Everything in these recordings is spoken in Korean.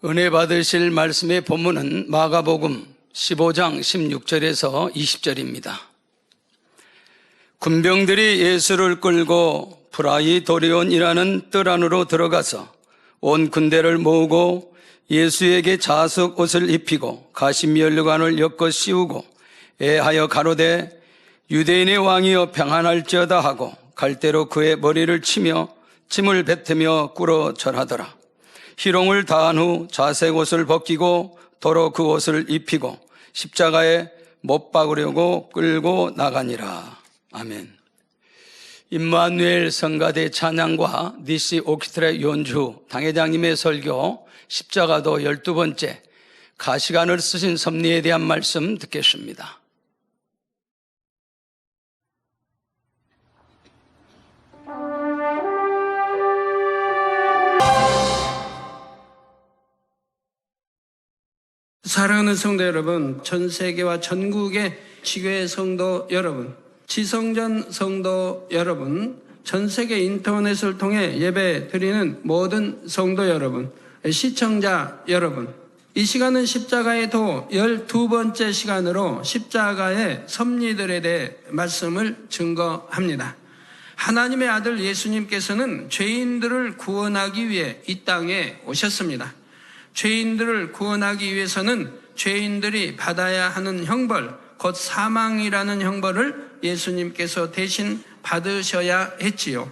은혜 받으실 말씀의 본문은 마가복음 15장 16절에서 20절입니다. 군병들이 예수를 끌고 프라이도리온이라는 뜰 안으로 들어가서 온 군대를 모으고 예수에게 자석 옷을 입히고 가시면류관을 엮어 씌우고 애하여 가로되 유대인의 왕이여 평안할지어다 하고 갈대로 그의 머리를 치며 침을 뱉으며 꿇어 절하더라. 희롱을 다한 후 자색 옷을 벗기고 도로 그 옷을 입히고 십자가에 못 박으려고 끌고 나가니라. 아멘. 임마누엘 성가대 찬양과 니시 오키트레 연주 당회장님의 설교 십자가도 12번째 가시관을 쓰신 섭리에 대한 말씀 듣겠습니다. 사랑하는 성도 여러분, 전 세계와 전국의 지교회 성도 여러분, 지성전 성도 여러분, 전 세계 인터넷을 통해 예배 드리는 모든 성도 여러분, 시청자 여러분, 이 시간은 십자가의 도 12번째 시간으로 십자가의 섭리들에 대해 말씀을 증거합니다. 하나님의 아들 예수님께서는 죄인들을 구원하기 위해 이 땅에 오셨습니다. 죄인들을 구원하기 위해서는 죄인들이 받아야 하는 형벌, 곧 사망이라는 형벌을 예수님께서 대신 받으셔야 했지요.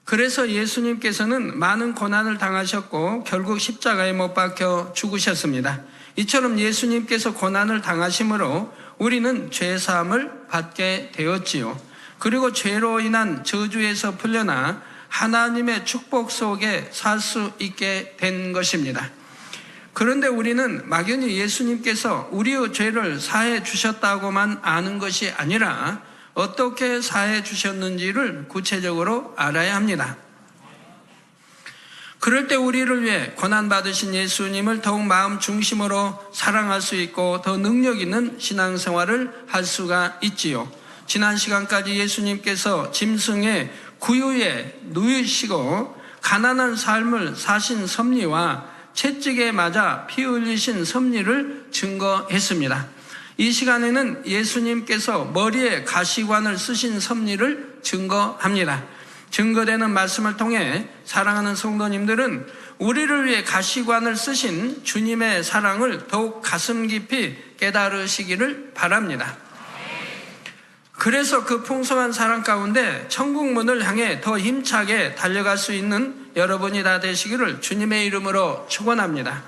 그래서 예수님께서는 많은 고난을 당하셨고 결국 십자가에 못 박혀 죽으셨습니다. 이처럼 예수님께서 고난을 당하심으로 우리는 죄사함을 받게 되었지요. 그리고 죄로 인한 저주에서 풀려나 하나님의 축복 속에 살 수 있게 된 것입니다. 그런데 우리는 막연히 예수님께서 우리의 죄를 사해 주셨다고만 아는 것이 아니라 어떻게 사해 주셨는지를 구체적으로 알아야 합니다. 그럴 때 우리를 위해 고난받으신 예수님을 더욱 마음 중심으로 사랑할 수 있고 더 능력 있는 신앙생활을 할 수가 있지요. 지난 시간까지 예수님께서 짐승의 구유에 누이시고 가난한 삶을 사신 섭리와 채찍에 맞아 피 흘리신 섭리를 증거했습니다. 이 시간에는 예수님께서 머리에 가시관을 쓰신 섭리를 증거합니다. 증거되는 말씀을 통해 사랑하는 성도님들은 우리를 위해 가시관을 쓰신 주님의 사랑을 더욱 가슴 깊이 깨달으시기를 바랍니다. 그래서 그 풍성한 사랑 가운데 천국문을 향해 더 힘차게 달려갈 수 있는 여러분이 다 되시기를 주님의 이름으로 축원합니다.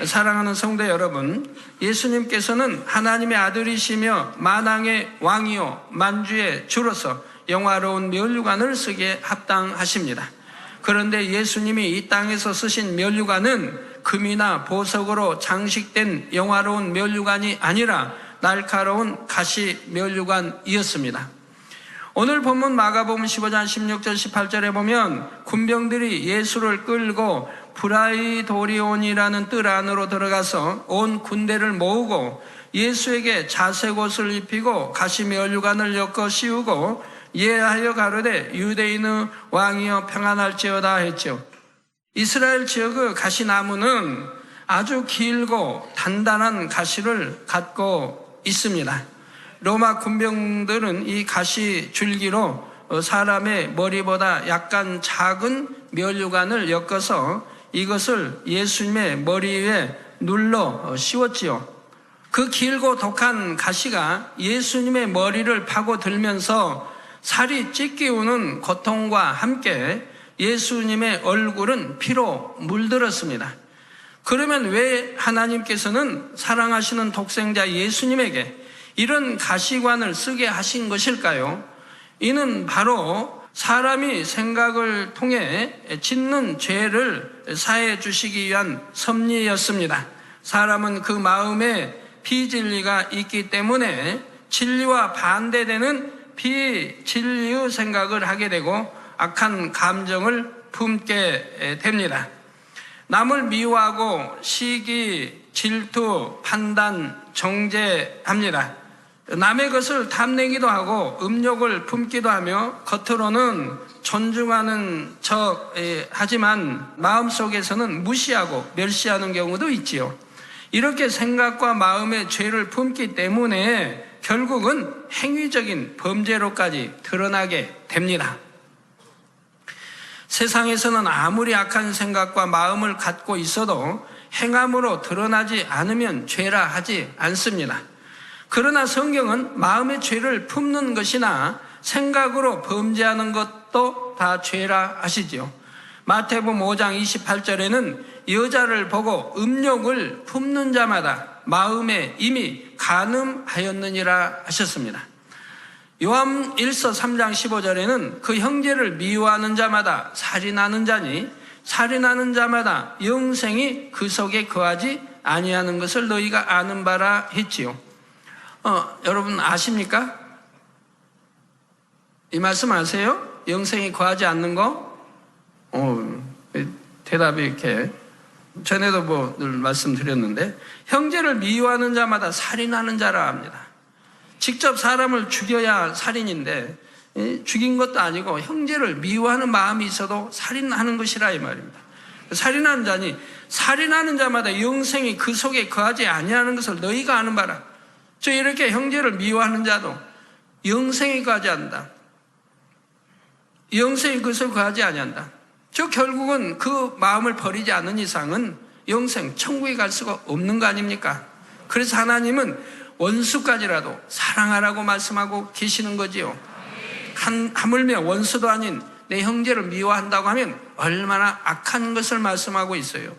사랑하는 성도 여러분, 예수님께서는 하나님의 아들이시며 만왕의 왕이요 만주의 주로서 영화로운 면류관을 쓰기에 합당하십니다. 그런데 예수님이 이 땅에서 쓰신 면류관은 금이나 보석으로 장식된 영화로운 면류관이 아니라 날카로운 가시 면류관이었습니다. 오늘 본문 마가복음 15장 16절 18절에 보면 군병들이 예수를 끌고 프라이도리온이라는 뜰 안으로 들어가서 온 군대를 모으고 예수에게 자색 옷을 입히고 가시 면류관을 엮어 씌우고 예하여 가로되 유대인의 왕이여 평안할지어다 했죠. 이스라엘 지역의 가시나무는 아주 길고 단단한 가시를 갖고 있습니다. 로마 군병들은 이 가시 줄기로 사람의 머리보다 약간 작은 면류관을 엮어서 이것을 예수님의 머리 위에 눌러 씌웠지요. 그 길고 독한 가시가 예수님의 머리를 파고들면서 살이 찢기우는 고통과 함께 예수님의 얼굴은 피로 물들었습니다. 그러면 왜 하나님께서는 사랑하시는 독생자 예수님에게 이런 가시관을 쓰게 하신 것일까요? 이는 바로 사람이 생각을 통해 짓는 죄를 사해 주시기 위한 섭리였습니다. 사람은 그 마음에 비진리가 있기 때문에 진리와 반대되는 비진리의 생각을 하게 되고 악한 감정을 품게 됩니다. 남을 미워하고 시기, 질투, 판단, 정죄합니다. 남의 것을 탐내기도 하고 음욕을 품기도 하며 겉으로는 존중하는 척 하지만 마음속에서는 무시하고 멸시하는 경우도 있지요. 이렇게 생각과 마음의 죄를 품기 때문에 결국은 행위적인 범죄로까지 드러나게 됩니다. 세상에서는 아무리 악한 생각과 마음을 갖고 있어도 행함으로 드러나지 않으면 죄라 하지 않습니다. 그러나 성경은 마음의 죄를 품는 것이나 생각으로 범죄하는 것도 다 죄라 하시지요. 마태복음 5장 28절에는 여자를 보고 음욕을 품는 자마다 마음에 이미 간음하였느니라 하셨습니다. 요한 1서 3장 15절에는 그 형제를 미워하는 자마다 살인하는 자니 살인하는 자마다 영생이 그 속에 거하지 아니하는 것을 너희가 아는 바라 했지요. 여러분 아십니까? 이 말씀 아세요? 영생이 거하지 않는 거? 대답이 이렇게 전에도 늘 말씀드렸는데 형제를 미워하는 자마다 살인하는 자라 합니다. 직접 사람을 죽여야 살인인데 죽인 것도 아니고 형제를 미워하는 마음이 있어도 살인하는 것이라 이 말입니다. 살인하는 자니 살인하는 자마다 영생이 그 속에 거하지 아니하는 것을 너희가 아는 바라. 저 이렇게 형제를 미워하는 자도 영생이 거하지 않는다. 영생이 그 속에 거하지 아니한다. 저 결국은 그 마음을 버리지 않는 이상은 영생, 천국에 갈 수가 없는 거 아닙니까? 그래서 하나님은 원수까지라도 사랑하라고 말씀하고 계시는 거지요. 하물며 원수도 아닌 내 형제를 미워한다고 하면 얼마나 악한 것을 말씀하고 있어요.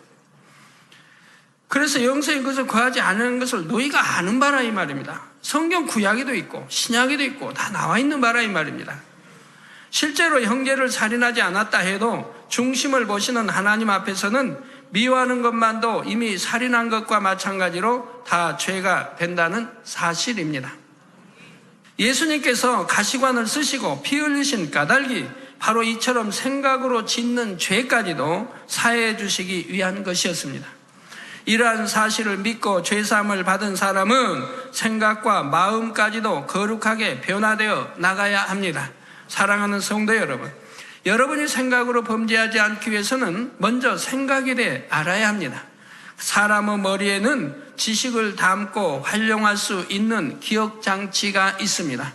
그래서 영생이 그것을 거하지 않는 것을 너희가 아는 바라 이 말입니다. 성경 구약에도 있고 신약에도 있고 다 나와 있는 바라 이 말입니다. 실제로 형제를 살인하지 않았다 해도 중심을 보시는 하나님 앞에서는 미워하는 것만도 이미 살인한 것과 마찬가지로 다 죄가 된다는 사실입니다. 예수님께서 가시관을 쓰시고 피 흘리신 까닭이 바로 이처럼 생각으로 짓는 죄까지도 사해해 주시기 위한 것이었습니다. 이러한 사실을 믿고 죄사함을 받은 사람은 생각과 마음까지도 거룩하게 변화되어 나가야 합니다. 사랑하는 성도 여러분, 여러분이 생각으로 범죄하지 않기 위해서는 먼저 생각에 대해 알아야 합니다. 사람의 머리에는 지식을 담고 활용할 수 있는 기억장치가 있습니다.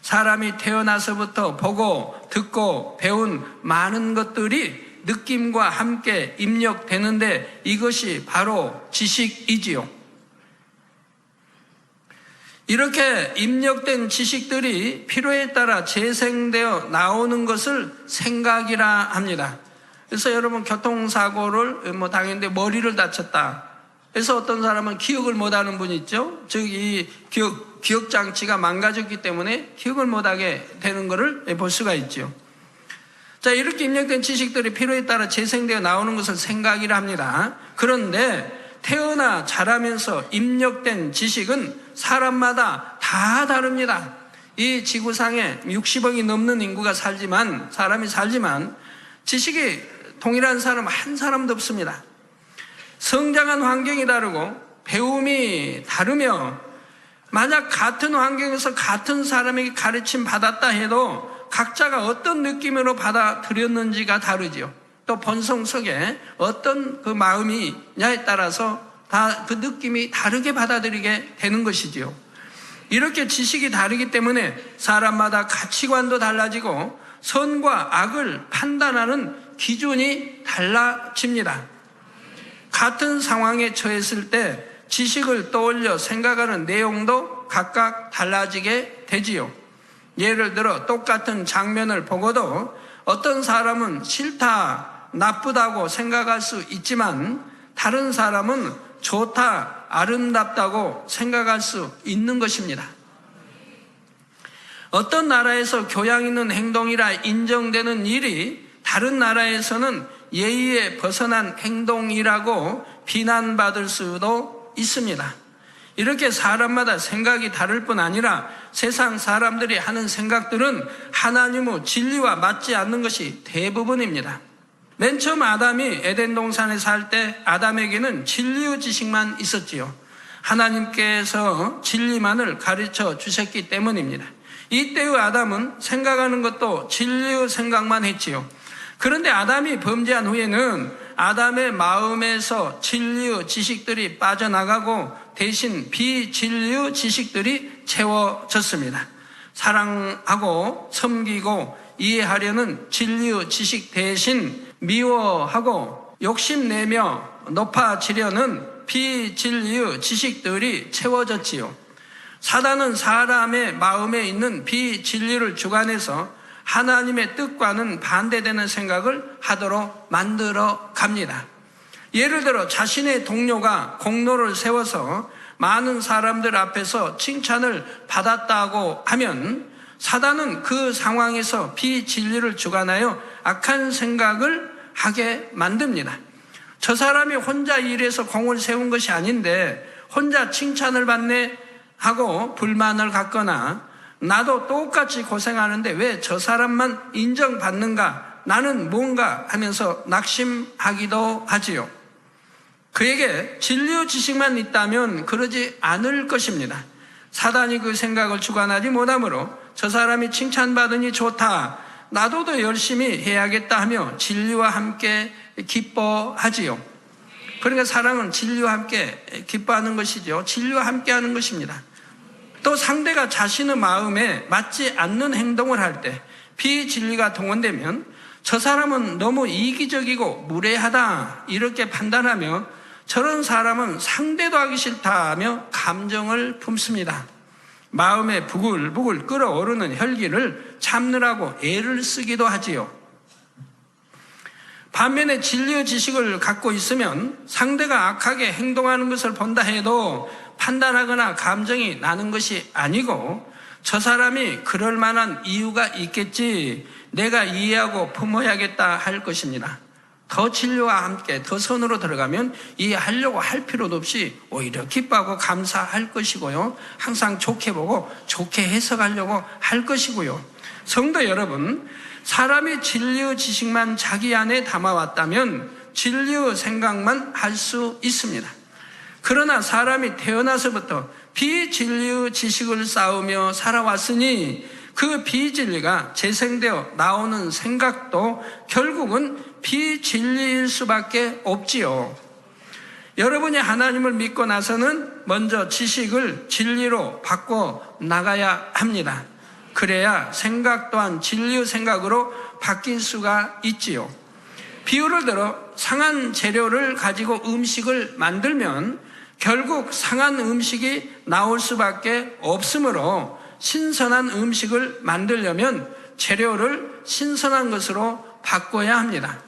사람이 태어나서부터 보고 듣고 배운 많은 것들이 느낌과 함께 입력되는데 이것이 바로 지식이지요. 이렇게 입력된 지식들이 필요에 따라 재생되어 나오는 것을 생각이라 합니다. 그래서 여러분 교통사고를 당했는데 머리를 다쳤다. 그래서 어떤 사람은 기억을 못하는 분이 있죠. 즉 이 기억장치가 망가졌기 때문에 기억을 못하게 되는 것을 볼 수가 있죠. 자, 이렇게 입력된 지식들이 필요에 따라 재생되어 나오는 것을 생각이라 합니다. 그런데 태어나 자라면서 입력된 지식은 사람마다 다 다릅니다. 이 지구상에 60억이 넘는 인구가 사람이 살지만 지식이 동일한 사람 한 사람도 없습니다. 성장한 환경이 다르고 배움이 다르며 만약 같은 환경에서 같은 사람에게 가르침 받았다 해도 각자가 어떤 느낌으로 받아들였는지가 다르죠. 또 본성 속에 어떤 그 마음이냐에 따라서 다 그 느낌이 다르게 받아들이게 되는 것이지요. 이렇게 지식이 다르기 때문에 사람마다 가치관도 달라지고 선과 악을 판단하는 기준이 달라집니다. 같은 상황에 처했을 때 지식을 떠올려 생각하는 내용도 각각 달라지게 되지요. 예를 들어 똑같은 장면을 보고도 어떤 사람은 싫다, 나쁘다고 생각할 수 있지만 다른 사람은 좋다, 아름답다고 생각할 수 있는 것입니다. 어떤 나라에서 교양 있는 행동이라 인정되는 일이 다른 나라에서는 예의에 벗어난 행동이라고 비난받을 수도 있습니다. 이렇게 사람마다 생각이 다를 뿐 아니라 세상 사람들이 하는 생각들은 하나님의 진리와 맞지 않는 것이 대부분입니다. 맨 처음 아담이 에덴 동산에 살 때 아담에게는 진리의 지식만 있었지요. 하나님께서 진리만을 가르쳐 주셨기 때문입니다. 이때의 아담은 생각하는 것도 진리의 생각만 했지요. 그런데 아담이 범죄한 후에는 아담의 마음에서 진리의 지식들이 빠져나가고 대신 비진리의 지식들이 채워졌습니다. 사랑하고 섬기고 이해하려는 진리의 지식 대신 미워하고 욕심내며 높아지려는 비진리의 지식들이 채워졌지요. 사단은 사람의 마음에 있는 비진리를 주관해서 하나님의 뜻과는 반대되는 생각을 하도록 만들어 갑니다. 예를 들어 자신의 동료가 공로를 세워서 많은 사람들 앞에서 칭찬을 받았다고 하면 사단은 그 상황에서 비진리를 주관하여 악한 생각을 하게 만듭니다. 저 사람이 혼자 일해서 공을 세운 것이 아닌데 혼자 칭찬을 받네 하고 불만을 갖거나 나도 똑같이 고생하는데 왜 저 사람만 인정받는가, 나는 뭔가 하면서 낙심하기도 하지요. 그에게 진리의 지식만 있다면 그러지 않을 것입니다. 사단이 그 생각을 주관하지 못하므로 저 사람이 칭찬받으니 좋다, 나도 더 열심히 해야겠다 하며 진리와 함께 기뻐하지요. 그러니까 사랑은 진리와 함께 기뻐하는 것이죠. 진리와 함께 하는 것입니다. 또 상대가 자신의 마음에 맞지 않는 행동을 할 때 비진리가 동원되면 저 사람은 너무 이기적이고 무례하다 이렇게 판단하며 저런 사람은 상대도 하기 싫다 하며 감정을 품습니다. 마음에 부글부글 끓어오르는 혈기를 참느라고 애를 쓰기도 하지요. 반면에 진리의 지식을 갖고 있으면 상대가 악하게 행동하는 것을 본다 해도 판단하거나 감정이 나는 것이 아니고 저 사람이 그럴 만한 이유가 있겠지, 내가 이해하고 품어야겠다 할 것입니다. 더 진리와 함께 더 선으로 들어가면 이해하려고 할 필요도 없이 오히려 기뻐하고 감사할 것이고요. 항상 좋게 보고 좋게 해석하려고 할 것이고요. 성도 여러분, 사람이 진리의 지식만 자기 안에 담아왔다면 진리의 생각만 할 수 있습니다. 그러나 사람이 태어나서부터 비진리의 지식을 쌓으며 살아왔으니 그 비진리가 재생되어 나오는 생각도 결국은 비진리일 수밖에 없지요. 여러분이 하나님을 믿고 나서는 먼저 지식을 진리로 바꿔 나가야 합니다. 그래야 생각 또한 진리의 생각으로 바뀔 수가 있지요. 비유를 들어 상한 재료를 가지고 음식을 만들면 결국 상한 음식이 나올 수밖에 없으므로 신선한 음식을 만들려면 재료를 신선한 것으로 바꿔야 합니다.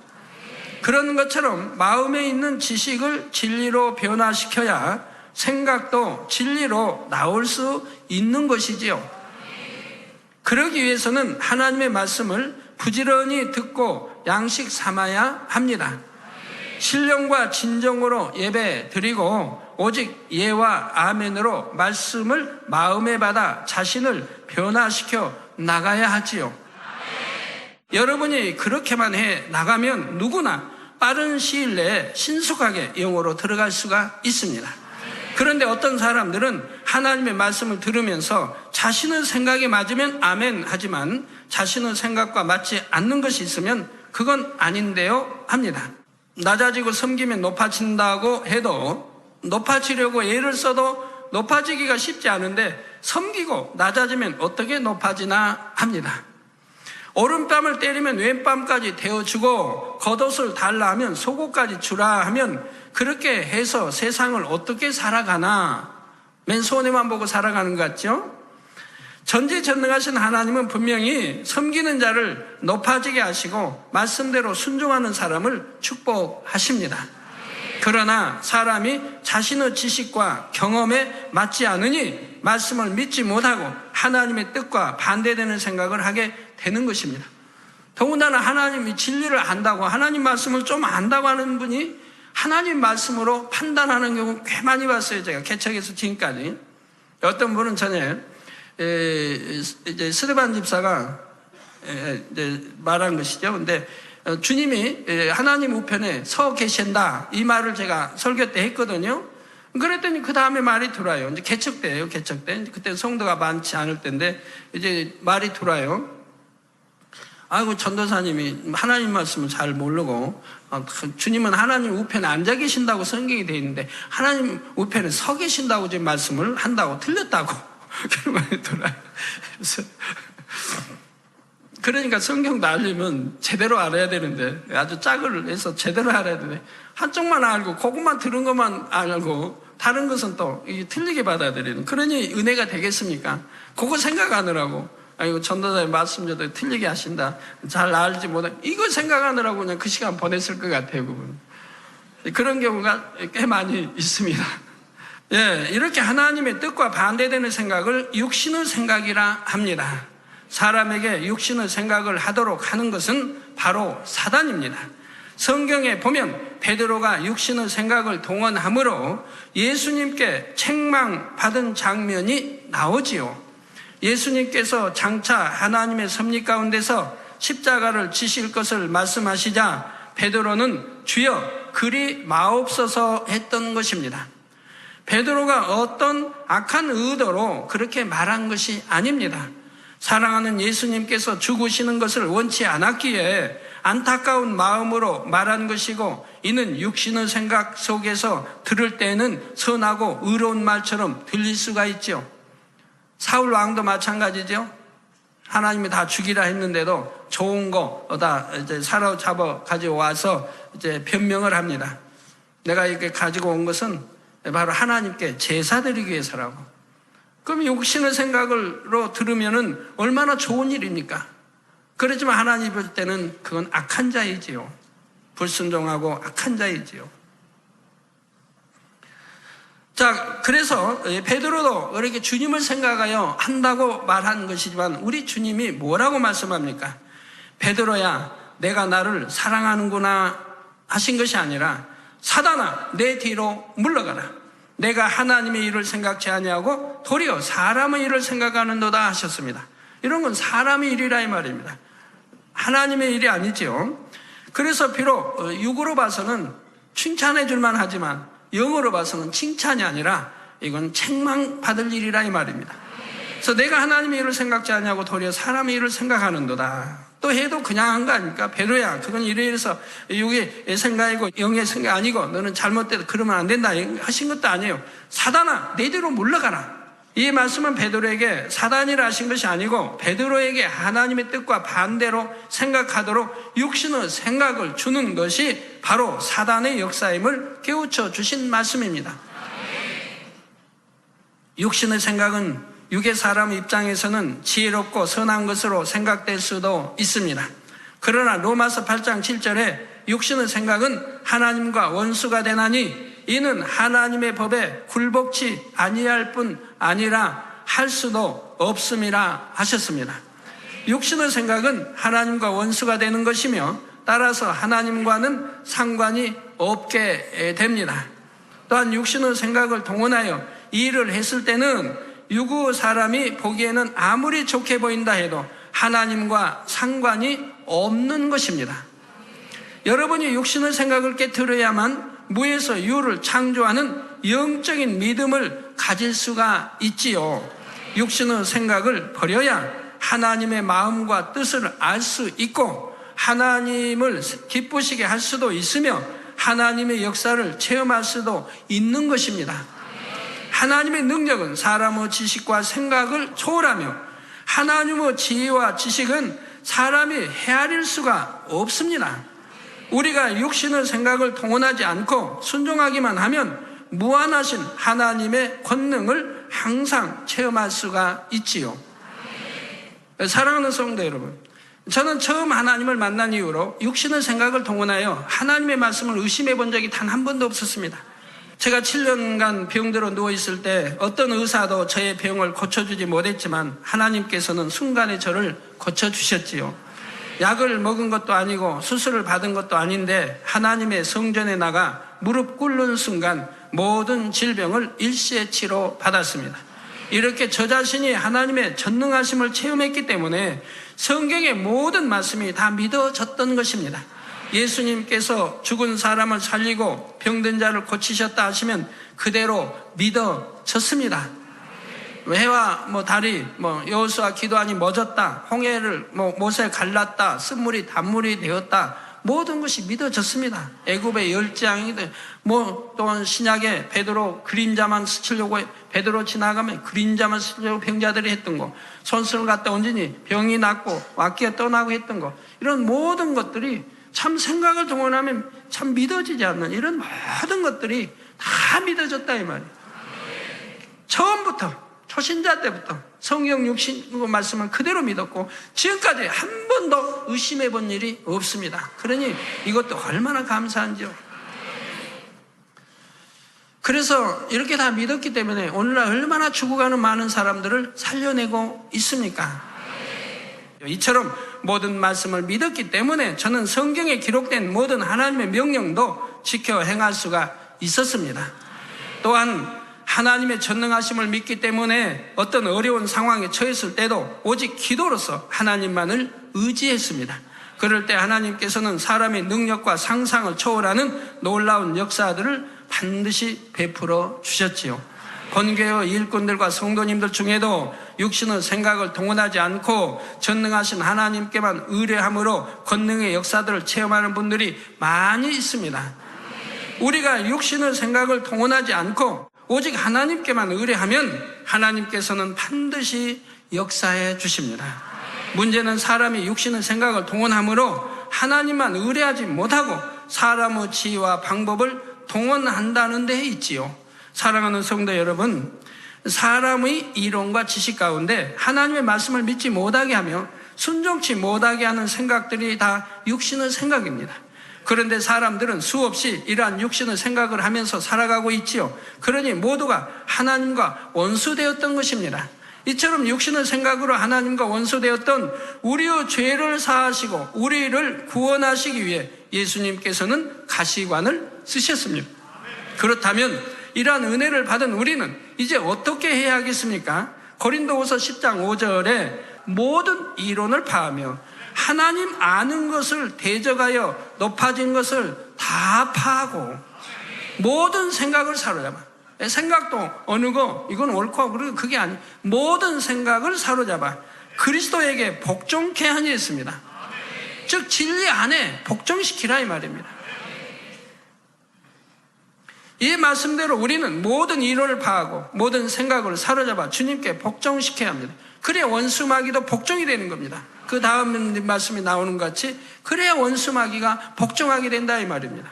그런 것처럼 마음에 있는 지식을 진리로 변화시켜야 생각도 진리로 나올 수 있는 것이지요. 그러기 위해서는 하나님의 말씀을 부지런히 듣고 양식 삼아야 합니다. 신령과 진정으로 예배 드리고 오직 예와 아멘으로 말씀을 마음에 받아 자신을 변화시켜 나가야 하지요. 여러분이 그렇게만 해 나가면 누구나 빠른 시일 내에 신속하게 영으로 들어갈 수가 있습니다. 그런데 어떤 사람들은 하나님의 말씀을 들으면서 자신의 생각이 맞으면 아멘 하지만 자신의 생각과 맞지 않는 것이 있으면 그건 아닌데요 합니다. 낮아지고 섬기면 높아진다고 해도 높아지려고 애를 써도 높아지기가 쉽지 않은데 섬기고 낮아지면 어떻게 높아지나 합니다. 오른뺨을 때리면 왼뺨까지 대어주고 겉옷을 달라 하면 속옷까지 주라 하면 그렇게 해서 세상을 어떻게 살아가나, 맨손에만 보고 살아가는 것 같죠? 전지전능하신 하나님은 분명히 섬기는 자를 높아지게 하시고 말씀대로 순종하는 사람을 축복하십니다. 그러나 사람이 자신의 지식과 경험에 맞지 않으니 말씀을 믿지 못하고 하나님의 뜻과 반대되는 생각을 하게 되는 것입니다. 더군다나 하나님이 진리를 안다고, 하나님 말씀을 좀 안다고 하는 분이 하나님 말씀으로 판단하는 경우 꽤 많이 봤어요. 제가 개척에서 지금까지. 어떤 분은 전에 이제 스데반 집사가 이제 말한 것이죠. 근데 주님이 하나님 우편에 서 계신다, 이 말을 제가 설교 때 했거든요. 그랬더니 그 다음에 말이 들어와요. 이제 개척 때예요, 개척 때. 그때 성도가 많지 않을 때인데 이제 말이 들어와요. 아이고, 전도사님이 하나님 말씀을 잘 모르고, 주님은 하나님 우편에 앉아 계신다고 성경이 되어 있는데 하나님 우편에 서 계신다고 지금 말씀을 한다고 틀렸다고 그런 말이 들어와요. 그래서 그러니까 성경도 알려면 제대로 알아야 되는데, 아주 짝을 해서 제대로 알아야 되는데, 한쪽만 알고 그것만 들은 것만 알고 다른 것은 또 틀리게 받아들이는, 그러니 은혜가 되겠습니까? 그거 생각하느라고, 아이고, 전도사의 말씀 저도 틀리게 하신다, 잘 알지 못해, 이거 생각하느라고 그냥 그 시간 보냈을 것 같아요, 그분. 그런 경우가 꽤 많이 있습니다. 예, 이렇게 하나님의 뜻과 반대되는 생각을 육신의 생각이라 합니다. 사람에게 육신의 생각을 하도록 하는 것은 바로 사단입니다. 성경에 보면 베드로가 육신의 생각을 동원함으로 예수님께 책망받은 장면이 나오지요. 예수님께서 장차 하나님의 섭리 가운데서 십자가를 지실 것을 말씀하시자 베드로는 주여 그리 마옵소서 했던 것입니다. 베드로가 어떤 악한 의도로 그렇게 말한 것이 아닙니다. 사랑하는 예수님께서 죽으시는 것을 원치 않았기에 안타까운 마음으로 말한 것이고, 이는 육신의 생각 속에서 들을 때는 선하고 의로운 말처럼 들릴 수가 있죠. 사울 왕도 마찬가지죠. 하나님이 다 죽이라 했는데도 좋은 거 다 이제 사로잡아 가지고 와서 이제 변명을 합니다. 내가 이렇게 가지고 온 것은 바로 하나님께 제사 드리기 위해서라고. 그럼 육신의 생각으로 들으면은 얼마나 좋은 일입니까? 그렇지만 하나님 볼 때는 그건 악한 자이지요. 불순종하고 악한 자이지요. 자, 그래서 베드로도 이렇게 주님을 생각하여 한다고 말한 것이지만 우리 주님이 뭐라고 말씀합니까? 베드로야, 내가 나를 사랑하는구나 하신 것이 아니라, 사단아, 내 뒤로 물러가라. 내가 하나님의 일을 생각지 아니하고 도리어 사람의 일을 생각하는도다 하셨습니다. 이런 건 사람의 일이라 이 말입니다. 하나님의 일이 아니지요. 그래서 비록 육으로 봐서는 칭찬해 줄만 하지만 영으로 봐서는 칭찬이 아니라 이건 책망받을 일이라 이 말입니다. 그래서 내가 하나님의 일을 생각지 아니하고 도리어 사람의 일을 생각하는도다. 또 해도 그냥 한 거 아닙니까? 베드로야, 그건 이래서 육의 생각이고 영의 생각 아니고 너는 잘못돼도 그러면 안 된다 하신 것도 아니에요. 사단아, 내 뒤로 물러가라. 이 말씀은 베드로에게 사단이라 하신 것이 아니고 베드로에게 하나님의 뜻과 반대로 생각하도록 육신의 생각을 주는 것이 바로 사단의 역사임을 깨우쳐 주신 말씀입니다. 육신의 생각은 육의 사람 입장에서는 지혜롭고 선한 것으로 생각될 수도 있습니다. 그러나 로마서 8장 7절에 육신의 생각은 하나님과 원수가 되나니 이는 하나님의 법에 굴복치 아니할 뿐 아니라 할 수도 없음이라 하셨습니다. 육신의 생각은 하나님과 원수가 되는 것이며 따라서 하나님과는 상관이 없게 됩니다. 또한 육신의 생각을 동원하여 이 일을 했을 때는 유구 사람이 보기에는 아무리 좋게 보인다 해도 하나님과 상관이 없는 것입니다. 여러분이 육신의 생각을 깨트려야만 무에서 유를 창조하는 영적인 믿음을 가질 수가 있지요. 육신의 생각을 버려야 하나님의 마음과 뜻을 알 수 있고 하나님을 기쁘시게 할 수도 있으며 하나님의 역사를 체험할 수도 있는 것입니다. 하나님의 능력은 사람의 지식과 생각을 초월하며 하나님의 지혜와 지식은 사람이 헤아릴 수가 없습니다. 우리가 육신의 생각을 동원하지 않고 순종하기만 하면 무한하신 하나님의 권능을 항상 체험할 수가 있지요. 사랑하는 성도 여러분, 저는 처음 하나님을 만난 이후로 육신의 생각을 동원하여 하나님의 말씀을 의심해 본 적이 단 한 번도 없었습니다. 제가 7년간 병들어 누워있을 때 어떤 의사도 저의 병을 고쳐주지 못했지만 하나님께서는 순간에 저를 고쳐주셨지요. 약을 먹은 것도 아니고 수술을 받은 것도 아닌데 하나님의 성전에 나가 무릎 꿇는 순간 모든 질병을 일시에 치료받았습니다. 이렇게 저 자신이 하나님의 전능하심을 체험했기 때문에 성경의 모든 말씀이 다 믿어졌던 것입니다. 예수님께서 죽은 사람을 살리고 병든 자를 고치셨다 하시면 그대로 믿어졌습니다. 해와 달이 여호수아 기도하니 멎었다, 홍해를 못에 갈랐다, 쓴물이 단물이 되었다, 모든 것이 믿어졌습니다. 애굽의 열장이든 또한 신약에 베드로 그림자만 스치려고 베드로 지나가면 그림자만 스치려고 병자들이 했던 거, 손수를 갖다 얹으니 병이 낫고 악기가 떠나고 했던 거, 이런 모든 것들이 참 생각을 동원하면 참 믿어지지 않는 이런 모든 것들이 다 믿어졌다 이 말이에요. 처음부터 초신자 때부터 성경 육신 말씀을 그대로 믿었고 지금까지 한 번도 의심해 본 일이 없습니다. 그러니 이것도 얼마나 감사한지요. 그래서 이렇게 다 믿었기 때문에 오늘날 얼마나 죽어가는 많은 사람들을 살려내고 있습니까? 이처럼 모든 말씀을 믿었기 때문에 저는 성경에 기록된 모든 하나님의 명령도 지켜 행할 수가 있었습니다. 또한 하나님의 전능하심을 믿기 때문에 어떤 어려운 상황에 처했을 때도 오직 기도로서 하나님만을 의지했습니다. 그럴 때 하나님께서는 사람의 능력과 상상을 초월하는 놀라운 역사들을 반드시 베풀어 주셨지요. 본교의 일꾼들과 성도님들 중에도 육신의 생각을 동원하지 않고 전능하신 하나님께만 의뢰함으로 권능의 역사들을 체험하는 분들이 많이 있습니다. 우리가 육신의 생각을 동원하지 않고 오직 하나님께만 의뢰하면 하나님께서는 반드시 역사해 주십니다. 문제는 사람이 육신의 생각을 동원함으로 하나님만 의뢰하지 못하고 사람의 지혜와 방법을 동원한다는 데 있지요. 사랑하는 성도 여러분, 사람의 이론과 지식 가운데 하나님의 말씀을 믿지 못하게 하며 순종치 못하게 하는 생각들이 다 육신의 생각입니다. 그런데 사람들은 수없이 이러한 육신의 생각을 하면서 살아가고 있지요. 그러니 모두가 하나님과 원수되었던 것입니다. 이처럼 육신의 생각으로 하나님과 원수되었던 우리의 죄를 사하시고 우리를 구원하시기 위해 예수님께서는 가시관을 쓰셨습니다. 그렇다면 이러한 은혜를 받은 우리는 이제 어떻게 해야 하겠습니까? 고린도후서 10장 5절에 모든 이론을 파하며 하나님 아는 것을 대적하여 높아진 것을 다 파하고 모든 생각을 사로잡아. 생각도 어느 거 이건 옳고 그리고 그게 아니, 모든 생각을 사로잡아 그리스도에게 복종케 하니 했습니다. 즉 진리 안에 복종시키라 이 말입니다. 이 말씀대로 우리는 모든 이론을 파하고 모든 생각을 사로잡아 주님께 복종시켜야 합니다. 그래야 원수마귀도 복종이 되는 겁니다. 그 다음 말씀이 나오는 것 같이 그래야 원수마귀가 복종하게 된다 이 말입니다.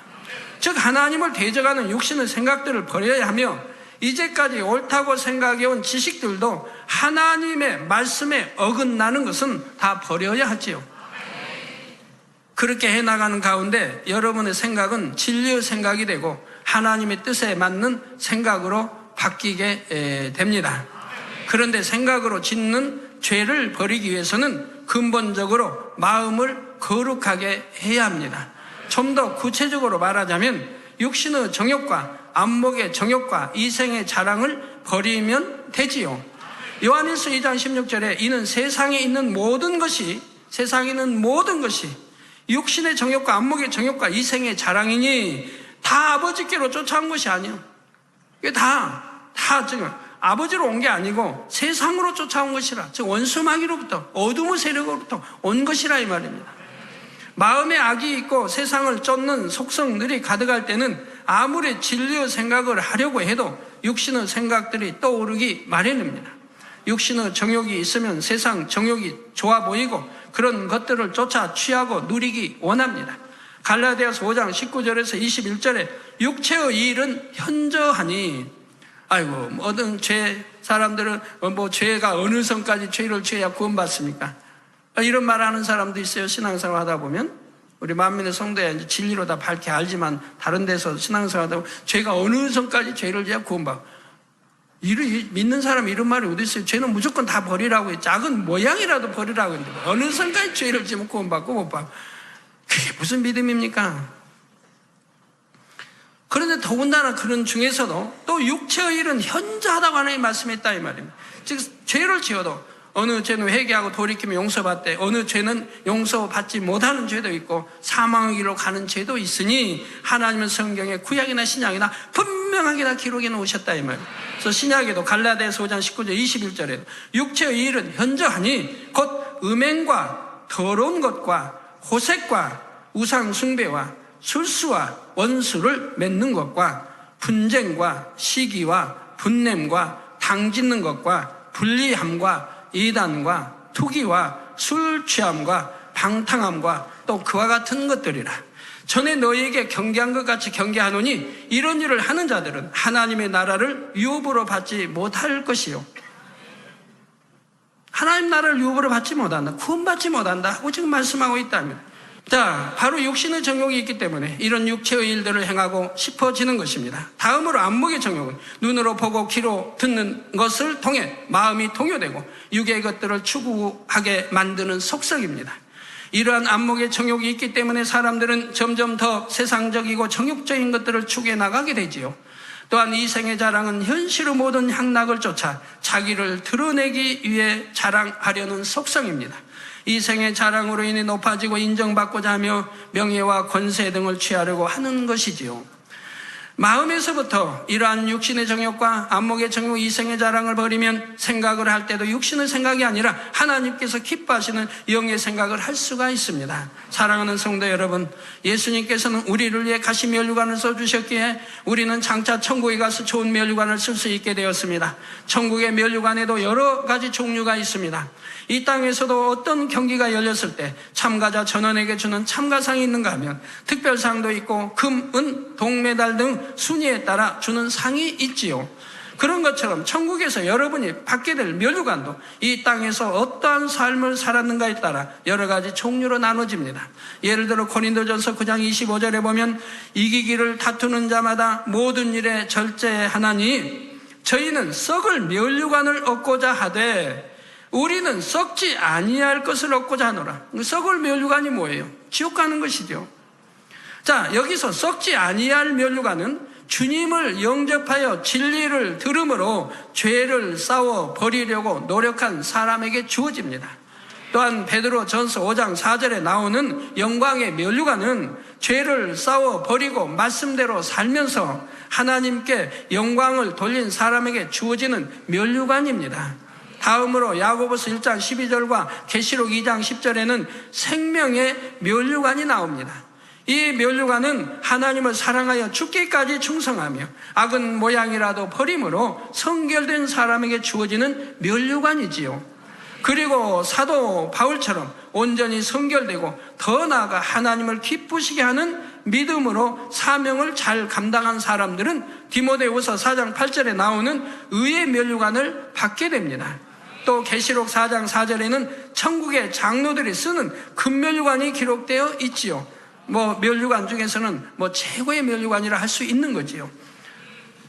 즉 하나님을 대적하는 육신의 생각들을 버려야 하며 이제까지 옳다고 생각해온 지식들도 하나님의 말씀에 어긋나는 것은 다 버려야 하지요. 그렇게 해나가는 가운데 여러분의 생각은 진리의 생각이 되고 하나님의 뜻에 맞는 생각으로 바뀌게 됩니다. 그런데 생각으로 짓는 죄를 버리기 위해서는 근본적으로 마음을 거룩하게 해야 합니다. 좀 더 구체적으로 말하자면 육신의 정욕과 안목의 정욕과 이생의 자랑을 버리면 되지요. 요한일서 2장 16절에 이는 세상에 있는 모든 것이 육신의 정욕과 안목의 정욕과 이생의 자랑이니 다 아버지께로 쫓아온 것이 아니에요. 이게 다 지금 아버지로 온 게 아니고 세상으로 쫓아온 것이라, 즉 원수마귀로부터 어둠의 세력으로부터 온 것이라 이 말입니다. 마음에 악이 있고 세상을 쫓는 속성들이 가득할 때는 아무리 진리의 생각을 하려고 해도 육신의 생각들이 떠오르기 마련입니다. 육신의 정욕이 있으면 세상 정욕이 좋아 보이고 그런 것들을 쫓아 취하고 누리기 원합니다. 갈라디아서 5장 19절에서 21절에 육체의 일은 현저하니, 아이고 모든 사람들은 죄가 어느 선까지 죄를 취해야 구원받습니까? 이런 말하는 사람도 있어요. 신앙생활 하다 보면 우리 만민의 성도야 이제 진리로 다 밝게 알지만 다른 데서 신앙생활 하다 보면 죄가 어느 선까지 죄를 지어야 구원받고, 믿는 사람이 이런 말이 어디 있어요? 죄는 무조건 다 버리라고 해. 작은 모양이라도 버리라고 했는데 어느 선까지 죄를 지으면 구원받고 못 받고, 그게 무슨 믿음입니까? 그런데 더군다나 그런 중에서도 또 육체의 일은 현저하다고 하나님 말씀했다 이 말입니다. 즉 죄를 지어도 어느 죄는 회개하고 돌이키면 용서받되 어느 죄는 용서받지 못하는 죄도 있고 사망의 길로 가는 죄도 있으니 하나님은 성경에 구약이나 신약이나 분명하게 다 기록해 놓으셨다 이 말이에요. 그래서 신약에도 갈라디아서 5장 19절 21절에도 육체의 일은 현저하니 곧 음행과 더러운 것과 호색과 우상 숭배와 술수와 원수를 맺는 것과 분쟁과 시기와 분냄과 당짓는 것과 불리함과 이단과 투기와 술 취함과 방탕함과 또 그와 같은 것들이라. 전에 너희에게 경계한 것 같이 경계하노니 이런 일을 하는 자들은 하나님의 나라를 유업으로 받지 못할 것이요. 하나님 나라를 유업으로 받지 못한다, 구원받지 못한다 하고 지금 말씀하고 있다면, 자, 바로 육신의 정욕이 있기 때문에 이런 육체의 일들을 행하고 싶어지는 것입니다. 다음으로 안목의 정욕은 눈으로 보고 귀로 듣는 것을 통해 마음이 동요되고 육의 것들을 추구하게 만드는 속성입니다. 이러한 안목의 정욕이 있기 때문에 사람들은 점점 더 세상적이고 정욕적인 것들을 추구해 나가게 되지요. 또한 이 생의 자랑은 현실의 모든 향락을 쫓아 자기를 드러내기 위해 자랑하려는 속성입니다. 이 생의 자랑으로 인해 높아지고 인정받고자 하며 명예와 권세 등을 취하려고 하는 것이지요. 마음에서부터 이러한 육신의 정욕과 안목의 정욕, 이생의 자랑을 버리면 생각을 할 때도 육신의 생각이 아니라 하나님께서 기뻐하시는 영의 생각을 할 수가 있습니다. 사랑하는 성도 여러분, 예수님께서는 우리를 위해 가시 면류관을 써주셨기에 우리는 장차 천국에 가서 좋은 면류관을 쓸 수 있게 되었습니다. 천국의 면류관에도 여러 가지 종류가 있습니다. 이 땅에서도 어떤 경기가 열렸을 때 참가자 전원에게 주는 참가상이 있는가 하면 특별상도 있고 금, 은, 동메달 등 순위에 따라 주는 상이 있지요. 그런 것처럼 천국에서 여러분이 받게 될 면류관도 이 땅에서 어떠한 삶을 살았는가에 따라 여러 가지 종류로 나눠집니다. 예를 들어 고린도전서 9장 25절에 보면 이기기를 다투는 자마다 모든 일에 절제하나니 저희는 썩을 면류관을 얻고자 하되 우리는 썩지 아니할 것을 얻고자 하노라. 썩을 면류관이 뭐예요? 지옥 가는 것이죠. 자, 여기서 썩지 아니할 면류관은 주님을 영접하여 진리를 들음으로 죄를 싸워 버리려고 노력한 사람에게 주어집니다. 또한 베드로 전서 5장 4절에 나오는 영광의 면류관은 죄를 싸워 버리고 말씀대로 살면서 하나님께 영광을 돌린 사람에게 주어지는 면류관입니다. 다음으로 야고보서 1장 12절과 계시록 2장 10절에는 생명의 면류관이 나옵니다. 이 면류관은 하나님을 사랑하여 죽기까지 충성하며 악은 모양이라도 버림으로 성결된 사람에게 주어지는 면류관이지요. 그리고 사도 바울처럼 온전히 성결되고 더 나아가 하나님을 기쁘시게 하는 믿음으로 사명을 잘 감당한 사람들은 디모데후서 4장 8절에 나오는 의의 면류관을 받게 됩니다. 또 계시록 4장 4절에는 천국의 장로들이 쓰는 금면류관이 기록되어 있지요. 면류관 중에서는 최고의 면류관이라 할 수 있는 거지요.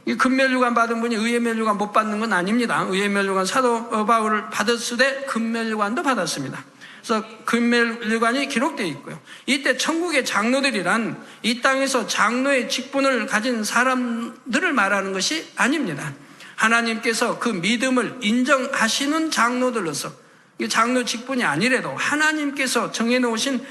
이 금면류관 받은 분이 의의 면류관 못 받는 건 아닙니다. 의의 면류관 사도 바울을 받았을 때 금면류관도 받았습니다. 그래서 금면류관이 기록되어 있고요. 이때 천국의 장로들이란 이 땅에서 장로의 직분을 가진 사람들을 말하는 것이 아닙니다. 하나님께서 그 믿음을 인정하시는 장로들로서, 장로 직분이 아니래도 하나님께서 정해놓으신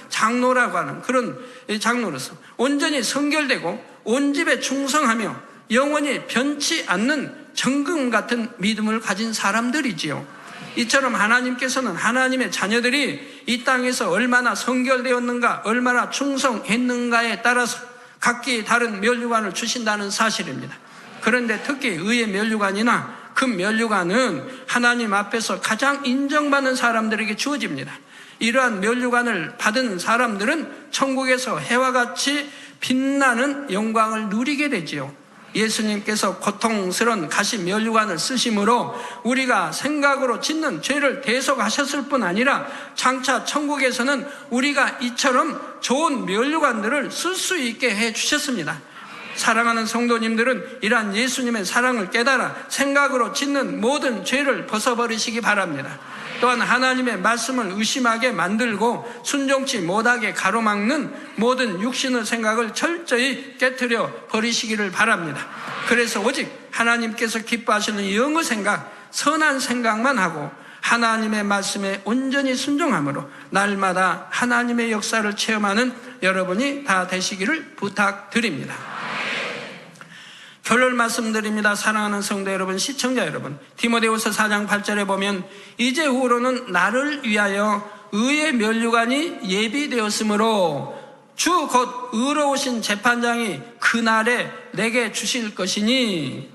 장로라고 하는 그런 장로로서 온전히 성결되고 온 집에 충성하며 영원히 변치 않는 정금 같은 믿음을 가진 사람들이지요. 이처럼 하나님께서는 하나님의 자녀들이 이 땅에서 얼마나 성결되었는가, 얼마나 충성했는가에 따라서 각기 다른 면류관을 주신다는 사실입니다. 그런데 특히 의의 면류관이나 금 면류관은 하나님 앞에서 가장 인정받는 사람들에게 주어집니다. 이러한 면류관을 받은 사람들은 천국에서 해와 같이 빛나는 영광을 누리게 되지요. 예수님께서 고통스러운 가시 면류관을 쓰심으로 우리가 생각으로 짓는 죄를 대속하셨을 뿐 아니라 장차 천국에서는 우리가 이처럼 좋은 면류관들을 쓸 수 있게 해주셨습니다. 사랑하는 성도님들은 이러한 예수님의 사랑을 깨달아 생각으로 짓는 모든 죄를 벗어버리시기 바랍니다. 또한 하나님의 말씀을 의심하게 만들고 순종치 못하게 가로막는 모든 육신의 생각을 철저히 깨트려 버리시기를 바랍니다. 그래서 오직 하나님께서 기뻐하시는 영의 생각, 선한 생각만 하고 하나님의 말씀에 온전히 순종함으로 날마다 하나님의 역사를 체험하는 여러분이 다 되시기를 부탁드립니다. 결론 말씀드립니다. 사랑하는 성도 여러분, 시청자 여러분, 디모데후서 4장 8절에 보면 이제 후로는 나를 위하여 의의 면류관이 예비되었으므로 주 곧 의로우신 재판장이 그날에 내게 주실 것이니,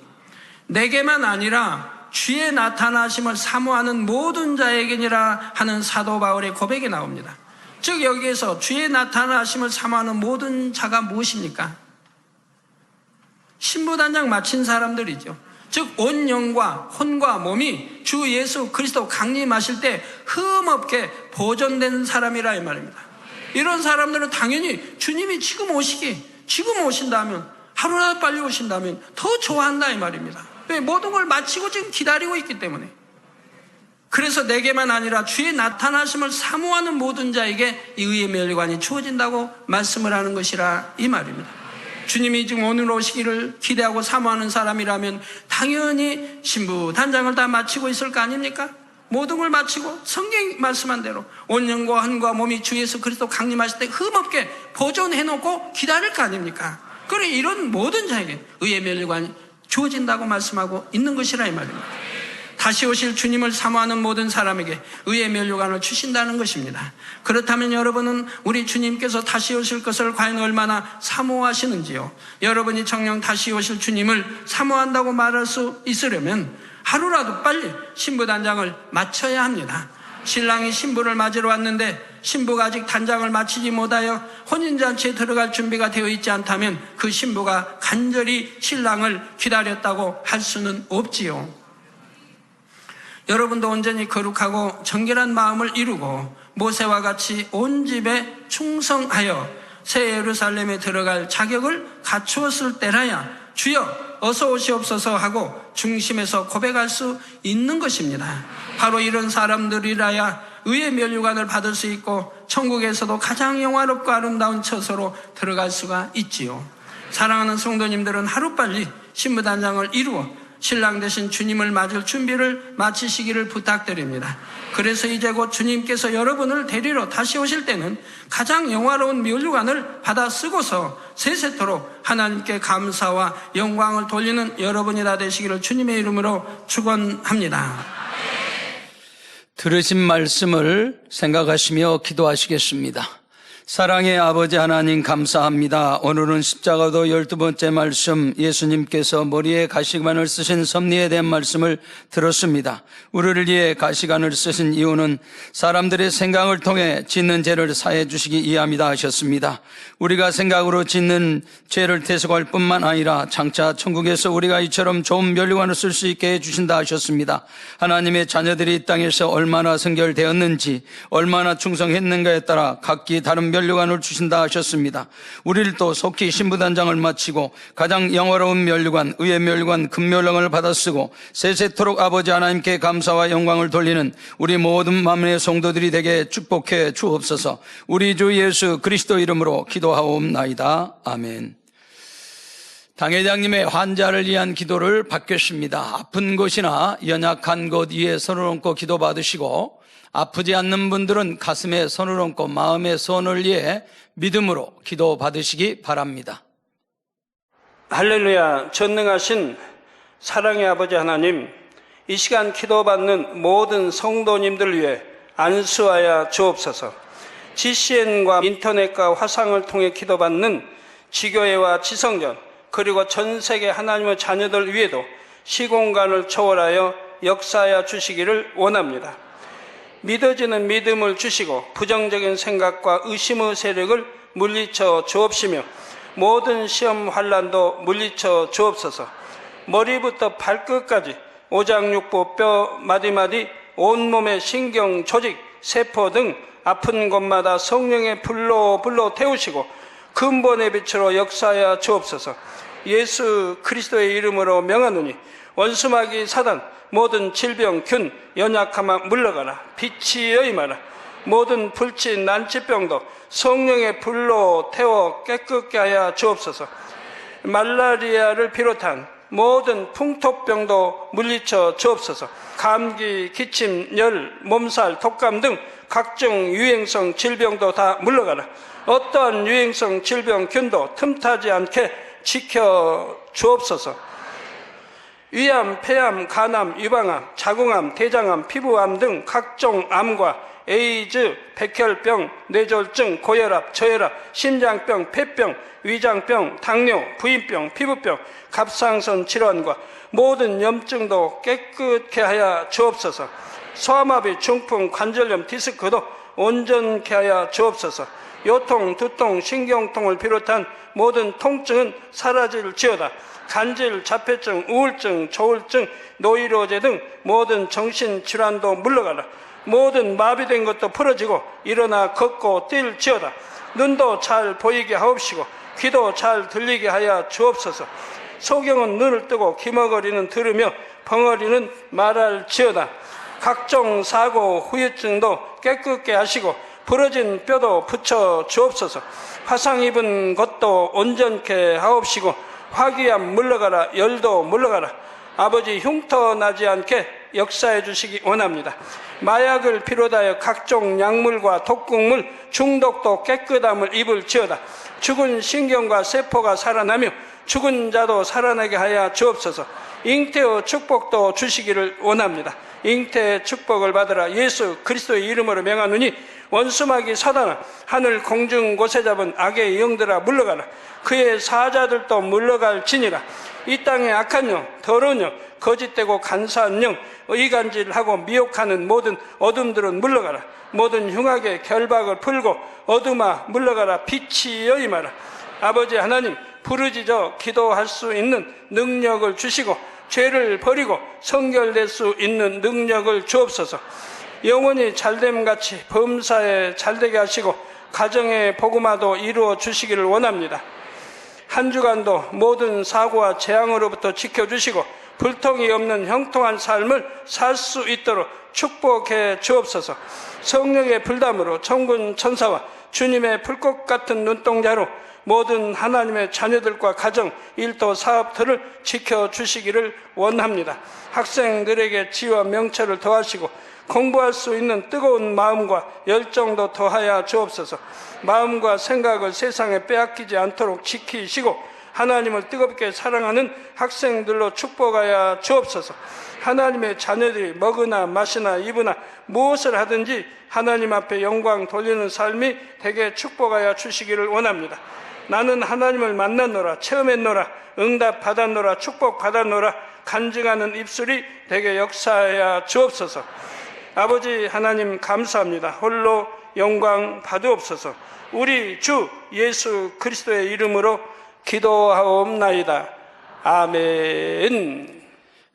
내게만 아니라 주의 나타나심을 사모하는 모든 자에게니라 하는 사도 바울의 고백이 나옵니다. 즉 여기에서 주의 나타나심을 사모하는 모든 자가 무엇입니까? 신부단장 마친 사람들이죠. 즉 온 영과 혼과 몸이 주 예수 그리스도 강림하실 때 흠없게 보존된 사람이라 이 말입니다. 이런 사람들은 당연히 주님이 지금 오신다면, 하루라도 빨리 오신다면 더 좋아한다 이 말입니다. 왜? 모든 걸 마치고 지금 기다리고 있기 때문에. 그래서 내게만 아니라 주의 나타나심을 사모하는 모든 자에게 이 의의 면류관이 주어진다고 말씀을 하는 것이라 이 말입니다. 주님이 지금 오늘 오시기를 기대하고 사모하는 사람이라면 당연히 신부 단장을 다 마치고 있을 거 아닙니까? 모든 걸 마치고 성경 말씀한 대로 온 영과 혼과 몸이 주 예수 그리스도 강림하실 때 흠없게 보존해놓고 기다릴 거 아닙니까? 그래 이런 모든 자에게 의의 면류관이 주어진다고 말씀하고 있는 것이라 이 말입니다. 다시 오실 주님을 사모하는 모든 사람에게 의의 면류관을 주신다는 것입니다. 그렇다면 여러분은 우리 주님께서 다시 오실 것을 과연 얼마나 사모하시는지요? 여러분이 정녕 다시 오실 주님을 사모한다고 말할 수 있으려면 하루라도 빨리 신부단장을 마쳐야 합니다. 신랑이 신부를 맞으러 왔는데 신부가 아직 단장을 마치지 못하여 혼인잔치에 들어갈 준비가 되어 있지 않다면 그 신부가 간절히 신랑을 기다렸다고 할 수는 없지요. 여러분도 온전히 거룩하고 정결한 마음을 이루고 모세와 같이 온 집에 충성하여 새 예루살렘에 들어갈 자격을 갖추었을 때라야 주여 어서 오시옵소서 하고 중심에서 고백할 수 있는 것입니다. 바로 이런 사람들이라야 의의 면류관을 받을 수 있고 천국에서도 가장 영화롭고 아름다운 처소로 들어갈 수가 있지요. 사랑하는 성도님들은 하루빨리 신부단장을 이루어 신랑 되신 주님을 맞을 준비를 마치시기를 부탁드립니다. 그래서 이제 곧 주님께서 여러분을 데리러 다시 오실 때는 가장 영화로운 면류관을 받아 쓰고서 세세토록 하나님께 감사와 영광을 돌리는 여러분이 다 되시기를 주님의 이름으로 축원합니다. 들으신 말씀을 생각하시며 기도하시겠습니다. 사랑의 아버지 하나님 감사합니다. 오늘은 십자가도 12번째 말씀, 예수님께서 머리에 가시관을 쓰신 섭리에 대한 말씀을 들었습니다. 우리를 위해 가시관을 쓰신 이유는 사람들의 생각을 통해 짓는 죄를 사해 주시기 이함이다 하셨습니다. 우리가 생각으로 짓는 죄를 대속할 뿐만 아니라 장차 천국에서 우리가 이처럼 좋은 면류관을 쓸 수 있게 해주신다 하셨습니다. 하나님의 자녀들이 이 땅에서 얼마나 성결되었는지, 얼마나 충성했는가에 따라 각기 다른 면류관을 주신다 하셨습니다. 우리를 또 속히 신부단장을 마치고 가장 영화로운 면류관, 의의 면류관, 금면류관을 받아 쓰고 세세토록 아버지 하나님께 감사와 영광을 돌리는 우리 모든 만민의 성도들이 되게 축복해 주옵소서. 우리 주 예수 그리스도 이름으로 기도하옵나이다. 아멘. 당회장님의 환자를 위한 기도를 받겠습니다. 아픈 곳이나 연약한 곳 위에 손을 얹고 기도 받으시고, 아프지 않는 분들은 가슴에 손을 얹고 마음의 소원을 위해 믿음으로 기도 받으시기 바랍니다. 할렐루야. 전능하신 사랑의 아버지 하나님, 이 시간 기도받는 모든 성도님들 위해 안수하여 주옵소서. GCN과 인터넷과 화상을 통해 기도받는 지교회와 지성전, 그리고 전 세계 하나님의 자녀들 위에도 시공간을 초월하여 역사하여 주시기를 원합니다. 믿어지는 믿음을 주시고 부정적인 생각과 의심의 세력을 물리쳐 주옵시며 모든 시험 환난도 물리쳐 주옵소서. 머리부터 발끝까지 오장육부 뼈 마디마디 온몸의 신경 조직 세포 등 아픈 곳마다 성령의 불로 태우시고 근본의 빛으로 역사하여 주옵소서. 예수 그리스도의 이름으로 명하노니 원수마귀 사단 모든 질병, 균, 연약함아 물러가라. 빛이 임하라. 모든 불친, 난치병도 성령의 불로 태워 깨끗게 하여 주옵소서. 말라리아를 비롯한 모든 풍토병도 물리쳐 주옵소서. 감기, 기침, 열, 몸살, 독감 등 각종 유행성 질병도 다 물러가라. 어떠한 유행성 질병균도 틈타지 않게 지켜 주옵소서. 위암, 폐암, 간암, 유방암, 자궁암, 대장암, 피부암 등 각종 암과 에이즈, 백혈병, 뇌졸중, 고혈압, 저혈압, 심장병, 폐병, 위장병, 당뇨, 부인병, 피부병, 갑상선 질환과 모든 염증도 깨끗게 하여 주옵소서. 소아마비, 중풍, 관절염, 디스크도 온전케 하여 주옵소서. 요통, 두통, 신경통을 비롯한 모든 통증은 사라질지어다. 간질, 자폐증, 우울증, 조울증, 노이로제 등 모든 정신질환도 물러가라. 모든 마비된 것도 풀어지고 일어나 걷고 뛸지어다. 눈도 잘 보이게 하옵시고 귀도 잘 들리게 하여 주옵소서. 소경은 눈을 뜨고 기머거리는 들으며 벙어리는 말할지어다. 각종 사고, 후유증도 깨끗게 하시고 부러진 뼈도 붙여 주옵소서. 화상 입은 것도 온전케 하옵시고 화기암 물러가라. 열도 물러가라. 아버지 흉터 나지 않게 역사해 주시기 원합니다. 마약을 비롯하여 각종 약물과 독극물 중독도 깨끗함을 입을지어다. 죽은 신경과 세포가 살아나며 죽은 자도 살아나게 하여 주옵소서. 잉태의 축복도 주시기를 원합니다. 잉태의 축복을 받으라. 예수 그리스도의 이름으로 명하노니 원수마귀 사단아, 하늘 공중 곳에 잡은 악의 영들아 물러가라. 그의 사자들도 물러갈지니라. 이 땅의 악한 영, 더러운 영, 거짓되고 간사한 영, 의간질하고 미혹하는 모든 어둠들은 물러가라. 모든 흉악의 결박을 풀고 어둠아 물러가라. 빛이여 임하라. 아버지 하나님, 부르짖어 기도할 수 있는 능력을 주시고 죄를 버리고 성결될 수 있는 능력을 주옵소서. 영원히 잘됨같이 범사에 잘되게 하시고 가정의 복음화도 이루어 주시기를 원합니다. 한 주간도 모든 사고와 재앙으로부터 지켜주시고 불통이 없는 형통한 삶을 살 수 있도록 축복해 주옵소서. 성령의 불담으로 천군 천사와 주님의 불꽃 같은 눈동자로 모든 하나님의 자녀들과 가정, 일도, 사업들을 지켜주시기를 원합니다. 학생들에게 지혜와 명철을 더하시고 공부할 수 있는 뜨거운 마음과 열정도 더하여 주옵소서. 마음과 생각을 세상에 빼앗기지 않도록 지키시고 하나님을 뜨겁게 사랑하는 학생들로 축복하여 주옵소서. 하나님의 자녀들이 먹으나 마시나 입으나 무엇을 하든지 하나님 앞에 영광 돌리는 삶이 되게 축복하여 주시기를 원합니다. 나는 하나님을 만났노라, 체험했노라, 응답 받았노라, 축복 받았노라 간증하는 입술이 되게 역사하여 주옵소서. 아버지 하나님 감사합니다. 홀로 영광 받으옵소서. 우리 주 예수 그리스도의 이름으로 기도하옵나이다. 아멘.